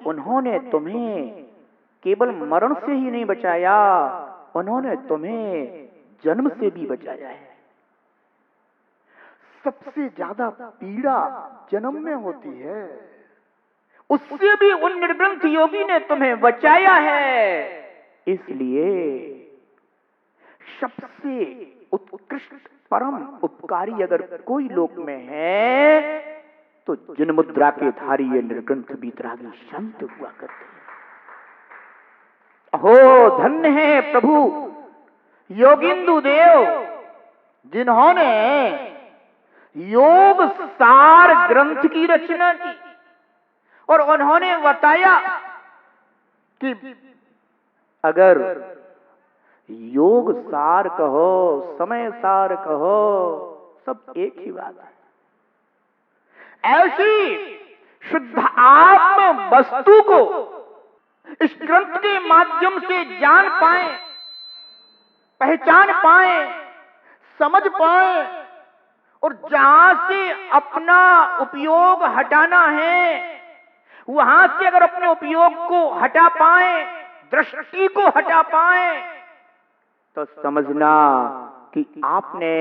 उन्होंने तुम्हें केवल मरण से ही नहीं बचाया, उन्होंने तुम्हें जन्म से भी बचाया है। सबसे ज्यादा पीड़ा जन्म में होती है, उससे भी उन निर्ग्रंथ योगी ने तुम्हें बचाया है। इसलिए सबसे उत्कृष्ट परम उपकारी अगर कोई लोक में है तो जिन मुद्रा के धारी ये निर्ग्रंथ वीतरागी संत हुआ करते हैं। अहो धन्य है प्रभु योगिंदु देव, जिन्होंने योग सार ग्रंथ की रचना की और उन्होंने बताया कि अगर योग सार कहो, समय सार कहो, सब एक ही बात है। ऐसी शुद्ध आत्म वस्तु को इस ग्रंथ के माध्यम से जान पाए, पहचान पाए, समझ पाए और जहां से अपना उपयोग हटाना है वहां से अगर अपने उपयोग को हटा पाए, दृष्टि को हटा पाए, तो समझना कि आपने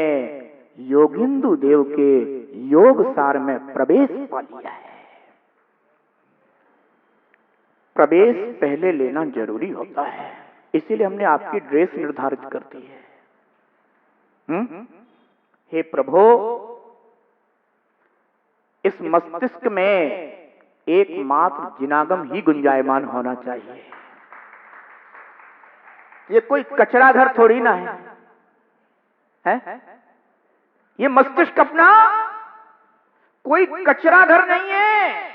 योगिंदु देव के योग सार में प्रवेश पा लिया है। प्रवेश पहले लेना जरूरी होता है, इसीलिए हमने आपकी ड्रेस निर्धारित कर दी है। हे प्रभु, इस मस्तिष्क में एकमात्र जिनागम ही गुंजायमान होना चाहिए। ये कोई कचरा घर थोड़ी ना है? ये मस्तिष्क अपना कोई कचरा घर नहीं है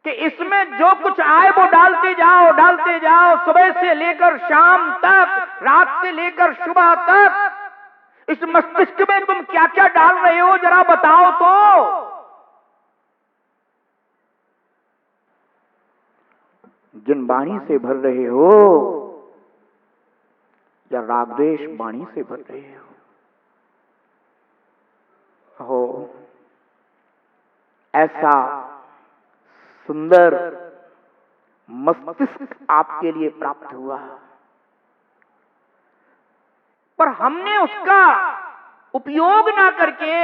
कि इसमें जो कुछ आए वो डालते जाओ, सुबह से लेकर शाम तक, रात से लेकर सुबह तक। इस मस्तिष्क में तुम क्या क्या डाल रहे हो जरा बताओ तो। जिन वाणी से भर रहे हो या रागद्वेष वाणी से भर रहे हो, ऐसा सुंदर मस्तिष्क आपके लिए प्राप्त हुआ, पर हमने उसका उपयोग ना करके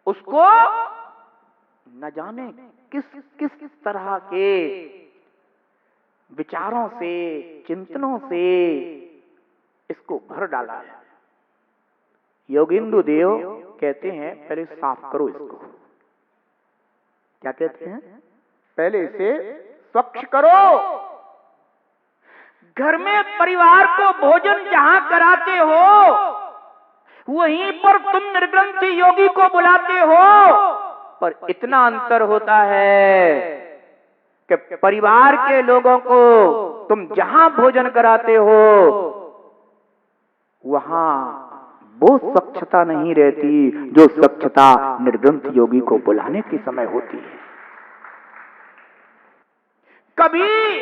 उसको न जाने किस किस तरह के विचारों से, चिंतनों से इसको भर डाला है। योगिंदु देव कहते हैं पहले साफ करो इसको। क्या कहते हैं? पहले इसे स्वच्छ करो। घर में परिवार को भोजन जहां कराते हो वहीं पर तुम निर्ग्रंथ योगी को बुलाते हो, पर इतना अंतर होता है कि परिवार के लोगों को तुम जहां भोजन कराते हो वहां वो स्वच्छता नहीं रहती जो स्वच्छता निर्ग्रंथ योगी को बुलाने के समय होती है। कभी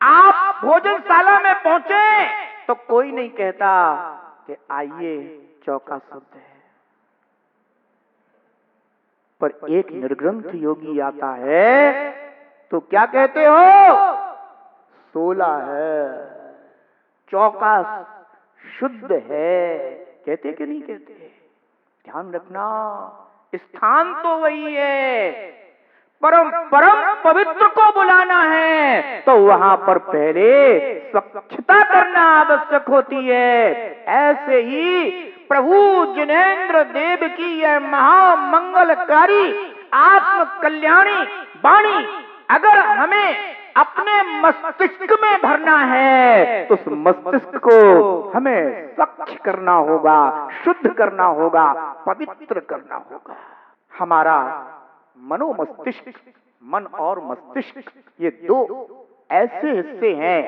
आप भोजनशाला में पहुंचे तो कोई नहीं कहता कि आइए चौका शुद्ध है, पर एक निर्ग्रंथ योगी आता है तो क्या कहते हो? 16 है, चौका शुद्ध है। कहते कि नहीं कहते? ध्यान रखना, स्थान तो वही है, परम पवित्र को बुलाना है तो वहां पर पहले स्वच्छता करना आवश्यक होती है। ऐसे ही प्रभु जिनेंद्र देव की यह महामंगलकारी आत्म कल्याणी वाणी अगर हमें अपने मस्तिष्क में भरना है तो उस मस्तिष्क को हमें स्वच्छ करना होगा, शुद्ध करना होगा, पवित्र करना होगा। हमारा मनोमस्तिष्क, मन और मस्तिष्क, ये दो ऐसे हिस्से हैं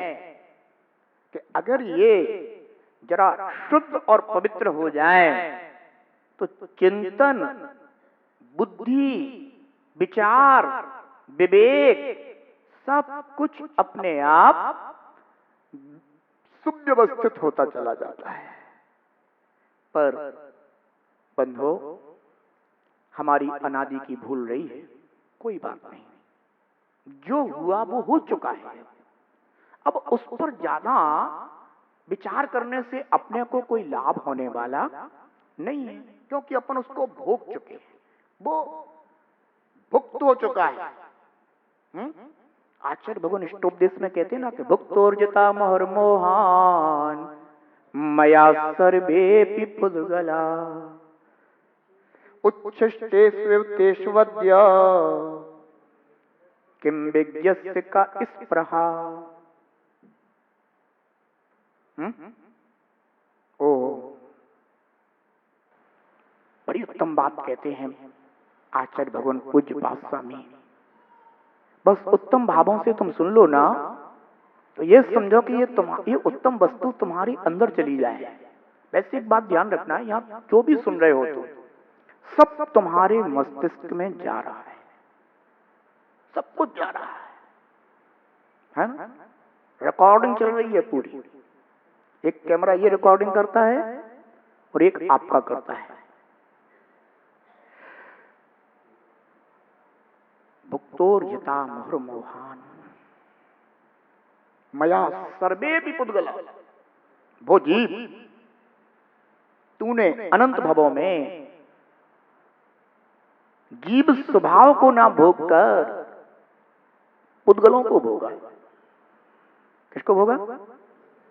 कि अगर ये जरा शुद्ध और पवित्र हो जाए तो चिंतन, बुद्धि, विचार, विवेक सब कुछ अपने आप सुव्यवस्थित होता चला जाता है। पर बंधो, हमारी अनादि की भूल रही है। कोई बात नहीं, जो हुआ वो हो चुका है। अब उस पर ज्यादा विचार करने से अपने को कोई लाभ होने वाला नहीं है, क्योंकि अपन उसको भोग चुके हैं, वो भुक्त हो चुका है। आचार्य भगवान इष्टोपदेश में कहते हैं ना कि भुक्तोर्जिता मोहर मोहान मया सर्वेपि पुद्गला उच्छिष्टेष्वेतेष्वद्य किम विज्ञस्य का स्पृहा। ओ बड़ी उत्तम बात कहते हैं आचार्य भगवान पूज्य पाद स्वामी। बस उत्तम भावों से तुम सुन लो ना, तो ये समझो कि ये उत्तम वस्तु तुम्हारी अंदर चली जाए। वैसे एक बात ध्यान रखना है, यहाँ जो भी सुन रहे हो तुम, सब तुम्हारे मस्तिष्क में जा रहा है, सब कुछ जा रहा है ना। रिकॉर्डिंग चल रही है पूरी, एक कैमरा ये रिकॉर्डिंग करता है और एक आपका करता है। भुक्तोर्जिता मुहुर्मोहान मया सर्वेपि पुद्गला। वो जीव तूने अनंत भवों में जीव स्वभाव को ना भोग कर पुद्गलों को भोगा। किसको भोगा?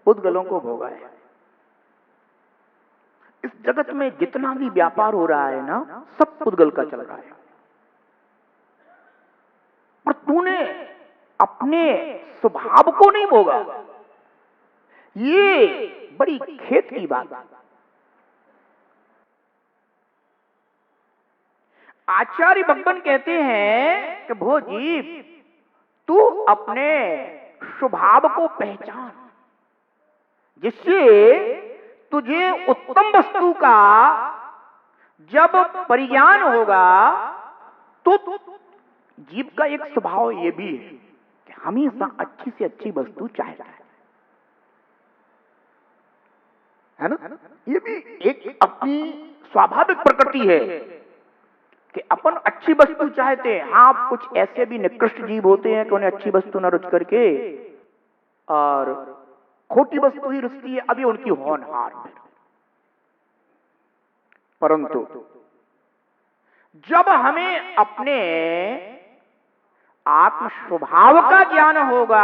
पुद्गलों को भोगा है। इस जगत में जितना भी व्यापार हो रहा है ना, सब पुद्गल का चल रहा है। पर तूने अपने स्वभाव को नहीं भोगा, ये बड़ी खेद की बात है। आचार्य भगवान कहते हैं कि भो जीव, तू अपने स्वभाव को पहचान, जिससे तुझे उत्तम वस्तु का जब परिज्ञान होगा तो जीव का एक स्वभाव ये भी है कि हमेशा अच्छी से अच्छी वस्तु चाहता है ना। ये भी एक अपनी स्वाभाविक प्रकृति है कि अपन अच्छी वस्तु चाहते हैं। हाँ, कुछ ऐसे भी निकृष्ट जीव होते हैं कि उन्हें अच्छी वस्तु न रुच करके और खोटी वस्तु ही रुचती है, अभी उनकी होनहार। परंतु जब हमें अपने आत्म स्वभाव का ज्ञान होगा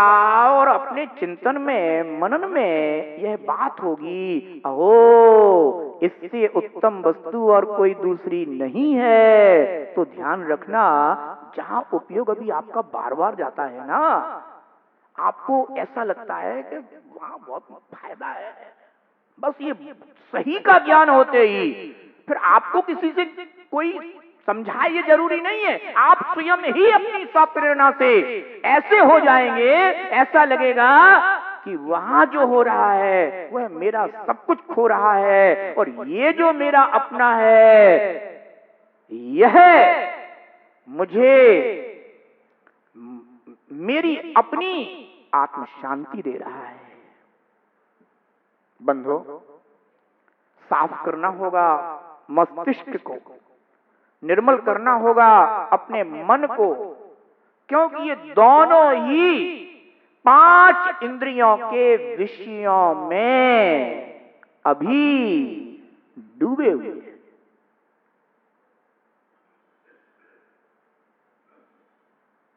और अपने चिंतन में मनन में यह बात होगी, अहो इससे उत्तम वस्तु और कोई दूसरी नहीं है, तो ध्यान रखना, जहां उपयोग अभी आपका बार बार जाता है ना, आपको ऐसा लगता है कि वहां बहुत फायदा है, बस ये सही का ज्ञान होते ही फिर आपको किसी से कोई समझाए ये जरूरी नहीं है, आप स्वयं ही अपनी स्वप्रेरणा से ऐसे हो जाएंगे, ऐसा लगेगा कि वहां जो हो रहा है वह मेरा सब कुछ खो रहा है और ये जो मेरा अपना है यह मुझे मेरी अपनी आत्म शांति दे रहा है। बंधो, साफ करना होगा मस्तिष्क को, निर्मल करना होगा अपने मन को, क्योंकि ये दोनों ही 5 इंद्रियों के विषयों में अभी डूबे हुए हैं।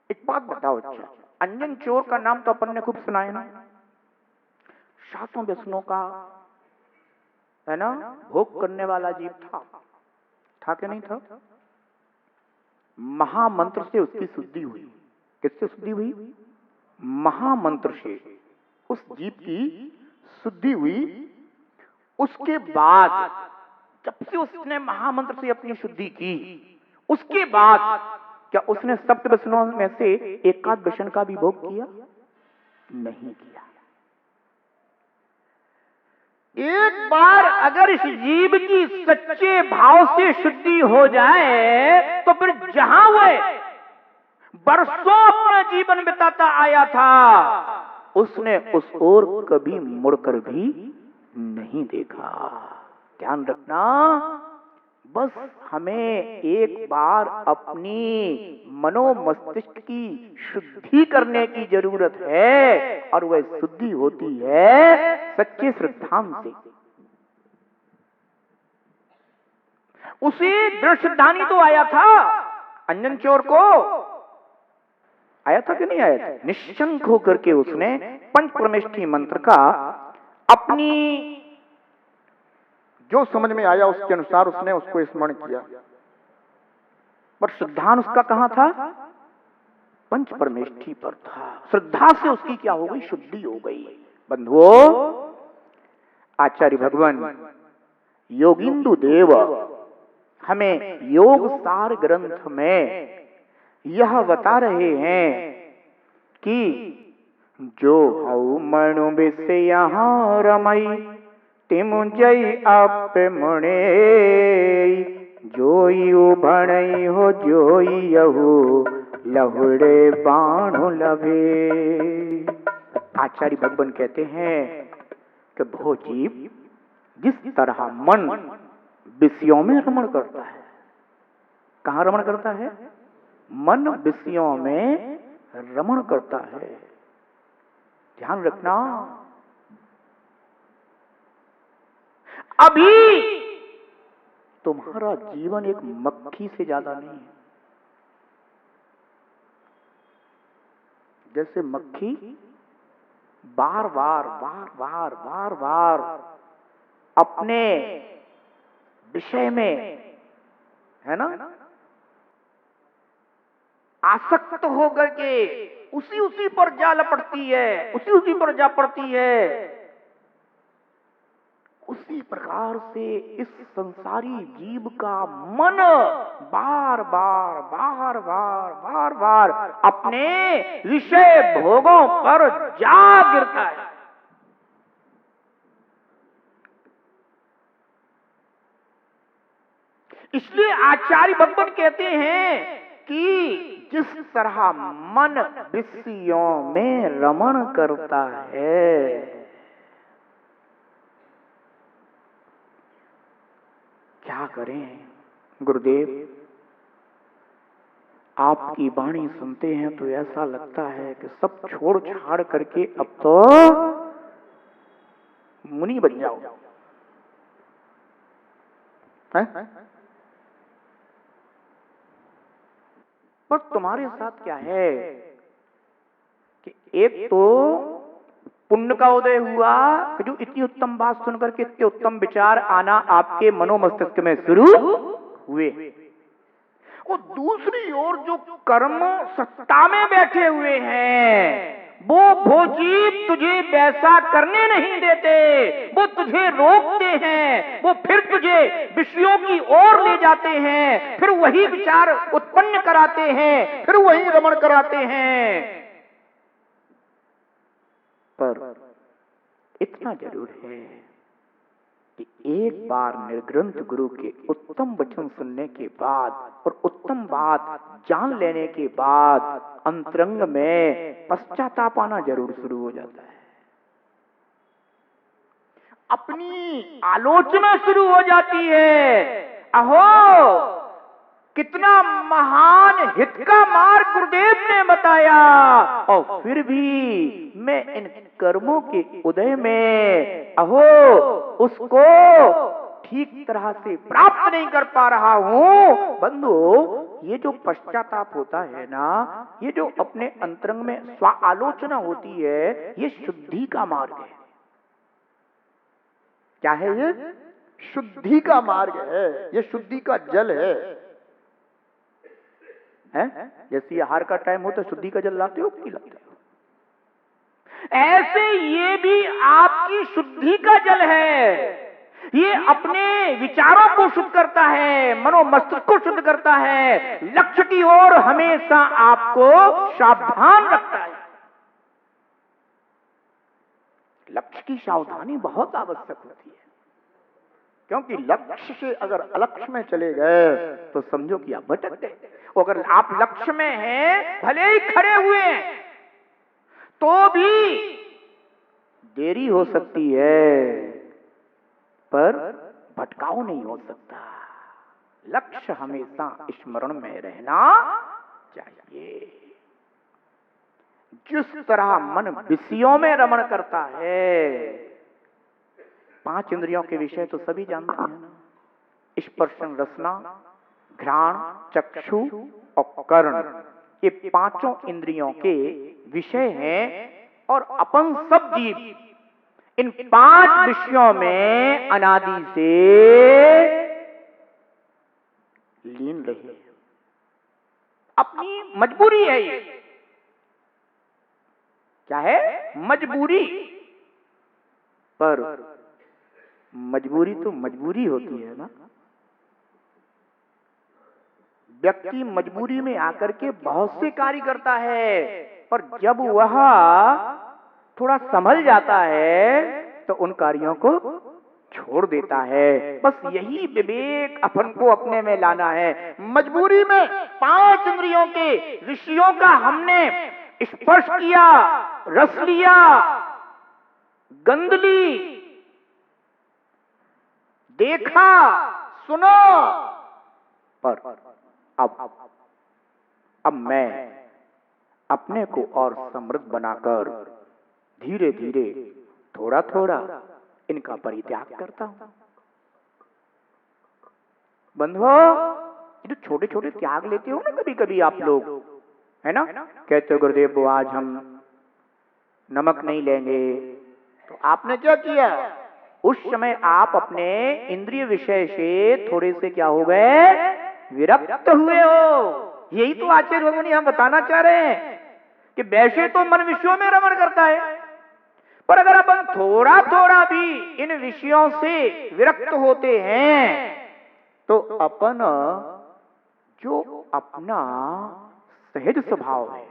एक बात बताओ, अच्छा, अंजन चोर का नाम तो अपन ने खूब सुना है ना, 7 व्यसनों का है ना भोग करने वाला जीव था कि नहीं था? महामंत्र से उसकी शुद्धि हुई। किससे शुद्धि हुई? महामंत्र से उस जीव की शुद्धि हुई। उसके बाद जब से उसने महामंत्र से अपनी शुद्धि की, उसके बाद क्या उसने सप्त व्यसनों में से एकाध व्यसन का भी भोग किया? नहीं किया। एक बार अगर इस जीव की सच्चे भाव से शुद्धि हो जाए तो फिर जहां वह बरसों अपना जीवन बिताता आया था उसने उस ओर कभी मुड़कर भी नहीं देखा। ध्यान रखना, बस हमें एक बार अपनी मनोमस्तिष्क की शुद्धि करने की जरूरत है, और वह शुद्धि होती है सच्चे श्रद्धांग से। उसे दृढ़ श्रद्धानी तो आया था, अंजन चोर को आया था कि नहीं आया था? निश्चंक होकर के उसने पंच परमेष्ठी मंत्र का अपनी जो समझ में आया उसके अनुसार उसने उसको स्मरण किया। पर श्रद्धान उसका कहां था? पंच परमेष्ठी पर था। श्रद्धा से उसकी क्या हो गई? शुद्धि हो गई। बंधुओं, आचार्य भगवान योगिंदु देव हमें योग सार ग्रंथ में यह बता रहे हैं कि जो हऊ मनु विषय रमई तिम जय आप मुणे, जोयु भणई हो जोई यहू लहुड़े बाणु लभे। आचार्य भगवान कहते हैं कि भोजीव जिस तरह मन विषयों में रमण करता है, कहां रमण करता है? मन विषयों में रमण करता है। ध्यान रखना, अभी तुम्हारा जीवन एक मक्खी से ज्यादा नहीं है। जैसे मक्खी बार बार अपने विषय में, है ना, आसक्त होकर के उसी पर जा लपटती है, उसी पर जा पड़ती है। उसी प्रकार से इस संसारी जीव का मन बार बार अपने विषय भोगों पर जा गिरता है। इसलिए आचार्य भगवान कहते हैं कि जिस तरह मन विषयों में रमण करता है, क्या करें गुरुदेव? आपकी वाणी सुनते हैं तो ऐसा लगता है कि सब छोड़ छाड़ करके अब तो मुनि बन जाओ, है? पर तुम्हारे साथ क्या है कि एक तो पुण्य का उदय हुआ कि जो इतनी उत्तम बात सुनकर के इतने उत्तम विचार आना आपके मनोमस्तिष्क में शुरू हुए, और दूसरी ओर जो कर्म सत्ता में बैठे हुए हैं वो जीव तुझे वैसा करने नहीं देते, वो तुझे रोकते हैं, वो फिर तुझे विषयों की ओर ले जाते हैं, फिर वही विचार उत्पन्न कराते हैं, फिर वही रमण कराते हैं। पर इतना जरूर है कि एक बार निर्ग्रंथ गुरु के उत्तम वचन सुनने के बाद और उत्तम बात जान लेने के बाद अंतरंग में पश्चाताप आना जरूर शुरू हो जाता है। अपनी आलोचना शुरू हो जाती है, अहो कितना महान हित का मार्ग गुरुदेव ने बताया, और फिर भी मैं इन कर्मों के उदय में अहो उसको ठीक तरह से प्राप्त नहीं कर पा रहा हूं। बंधु, ये जो पश्चाताप होता है ना, ये जो अपने अंतरंग में स्व आलोचना होती है, ये शुद्धि का मार्ग है। क्या है ये? शुद्धि का मार्ग है, ये शुद्धि का जल है। जैसे आहार का टाइम हो तो शुद्धि का जल लाते हो कि लाते हो? ऐसे ये भी आपकी शुद्धि का जल है। ये अपने विचारों को शुद्ध करता है, मनोमस्तिष्क को शुद्ध करता है, लक्ष्य की ओर हमेशा आपको सावधान रखता है। लक्ष्य की सावधानी बहुत आवश्यक होती है, क्योंकि लक्ष्य से अगर अलक्ष्य में चले गए तो समझो कि आप भटक गए। अगर आप लक्ष्य में हैं, भले ही खड़े हुए हैं, तो भी देरी हो सकती है, पर भटकाव नहीं हो सकता। लक्ष्य हमेशा स्मरण में रहना चाहिए। जिस तरह मन विषयों में रमण करता है, 5 इंद्रियों के विषय तो सभी जानते हैं ना, स्पर्शन, रसना, घ्राण, चक्षु और कर्ण, ये 5 इंद्रियों के विषय हैं। और अपन सब जीव इन 5 विषयों में अनादि से लीन रहे। अपनी मजबूरी है ये। क्या है? मजबूरी। पर मजबूरी तो मजबूरी होती है ना। व्यक्ति मजबूरी में आकर के बहुत से कार्य करता है, पर जब वह थोड़ा संभल जाता है तो उन कार्यों को छोड़ देता है। बस यही विवेक अपन को अपने में लाना है। मजबूरी में 5 इंद्रियों के विषयों का हमने स्पर्श किया, रस लिया, गंध ली, देखा, सुना, पर अब मैं अपने को और समृद्ध बनाकर धीरे धीरे थोड़ा थोड़ा इनका परित्याग करता हूं। बंधुओं, ये जो छोटे छोटे त्याग लेते हो ना कभी कभी आप लोग, है ना, कहते हो गुरुदेव आज हम नमक नहीं लेंगे, तो आपने क्या किया? उस समय आप अपने इंद्रिय विषय से थोड़े से क्या हो गए? विरक्त हुए हो। यही तो आचार्य भगवान हम बताना चाह रहे हैं कि वैसे तो मन विषयों में रमण करता है, पर अगर अपन थोड़ा थोड़ा भी इन विषयों से विरक्त होते हैं तो अपन जो अपना सहज स्वभाव है,